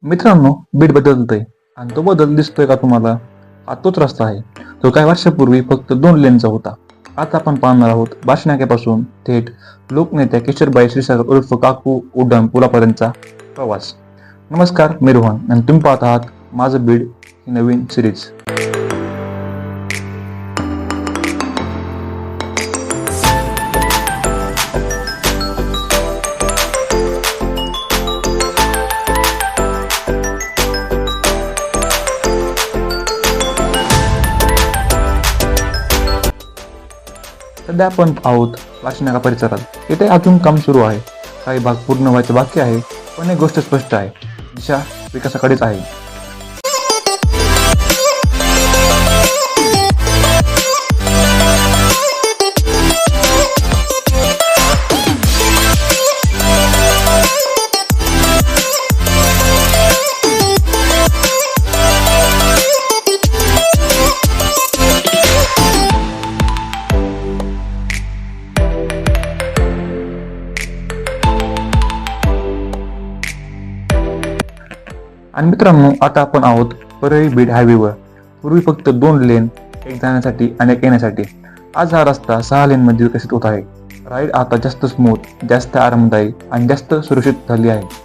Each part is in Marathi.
मित्रांनो, बीड बदलतोय आणि तो बदल दिसतोय का तुम्हाला? हा तोच रस्ता आहे जो काही वर्षापूर्वी फक्त 2 लेनचा होता. आज आपण पाहणार आहोत बाशनाक्यापासून थेट लोकनेत्या किशोरबाई क्षीरसागर उर्फ काकू उड्डाण पुलापर्यंतचा प्रवास. नमस्कार, मी रोहन आणि तुम्ही पाहत आहात माझं बीड ही नवीन सिरीज. सध्या आपण आहोत बाशनाका परिसरात. येथे अजून काम सुरू आहे. काही भाग पूर्ण व्हायचं बाकी आहे, पण एक गोष्ट स्पष्ट आहे, दिशा विकासाकडेच आहे. आणि मित्रांनो, आता आपण आहोत परळी बीड हायवेवर. पूर्वी फक्त 2 लेन, एक जाण्यासाठी आणि एक येण्यासाठी. आज हा रस्ता 6 लेनमध्ये विकसित होत आहे. राईड आता जास्त स्मूथ, जास्त आरामदायी आणि जास्त सुरक्षित झाली आहे.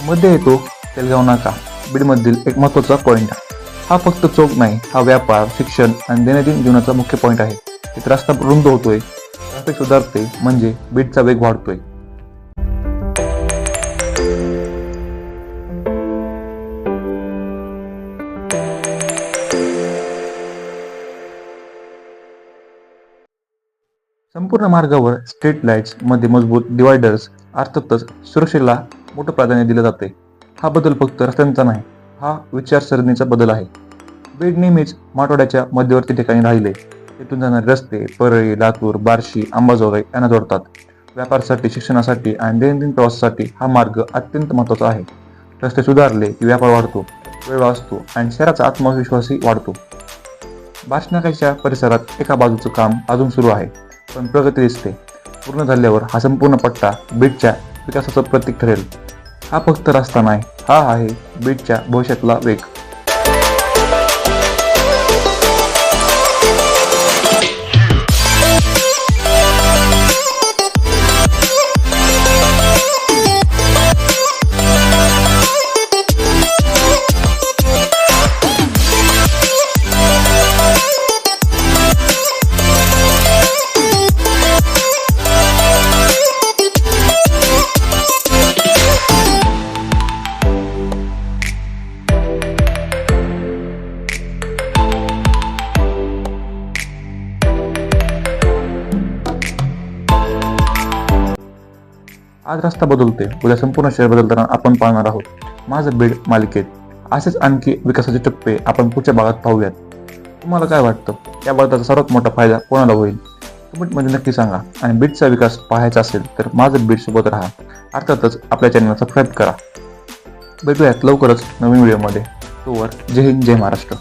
मध्ये येतो तेलगाव नाका, बीडमधील एक महत्त्वाचा पॉइंट. हा फक्त चौक नाही, हा व्यापार, शिक्षण आणि दैनंदिन जीवनाचा मुख्य पॉइंट आहे. इथे रस्ता रुंद होतोय, ट्रॅफिक सुधारते, म्हणजे बीडचा वेग वाढतोय. संपूर्ण मार्गावर स्ट्रीट लाईट्स मध्ये मजबूत डिवायडर्स, अर्थातच सुरक्षेला मोठं प्राधान्य दिलं जाते. हा बदल फक्त रस्त्यांचा नाही, हा विचारसरणीचा बदल आहे. बीड नेहमीच मराठवाड्याच्या मध्यवर्ती ठिकाणी राहिले. तिथून जाणारे रस्ते परळी, लातूर, बार्शी, अंबाजोगाई यांना जोडतात. व्यापारासाठी, शिक्षणासाठी आणि दैनंदिन प्रवासासाठी हा मार्ग अत्यंत महत्त्वाचा आहे. रस्ते सुधारले की व्यापार वाढतो, वेळ वाचतो आणि शहराचा आत्मविश्वासही वाढतो. बाशनाकाच्या परिसरात एका बाजूचं काम अजून सुरू आहे, पण प्रगती दिसते. पूर्ण झाल्यावर हा संपूर्ण पट्टा बीडच्या विकासाचं प्रतीक ठरेल. हा फक्त रस्ता नाही, हा आहे बीडच्या भविष्यातला वेग. आज रस्ता बदलतोय, उद्या संपूर्ण शहर बदलताना आपण पाहणार आहोत माझं बीड मालिकेत. असेच आणखी विकासाचे टप्पे आपण पुढच्या भागात पाहूयात. तुम्हाला काय वाटतं, या बदलाचा सर्वात मोठा फायदा कोणाला होईल? कमेंटमध्ये नक्की सांगा. आणि बीडचा विकास पाहायचा असेल तर माझं बीड सोबत राहा. अर्थातच आपल्या चॅनलला सबस्क्राईब करा. भेटूयात लवकरच नवीन व्हिडिओमध्ये. तोवर जय हिंद, जय महाराष्ट्र.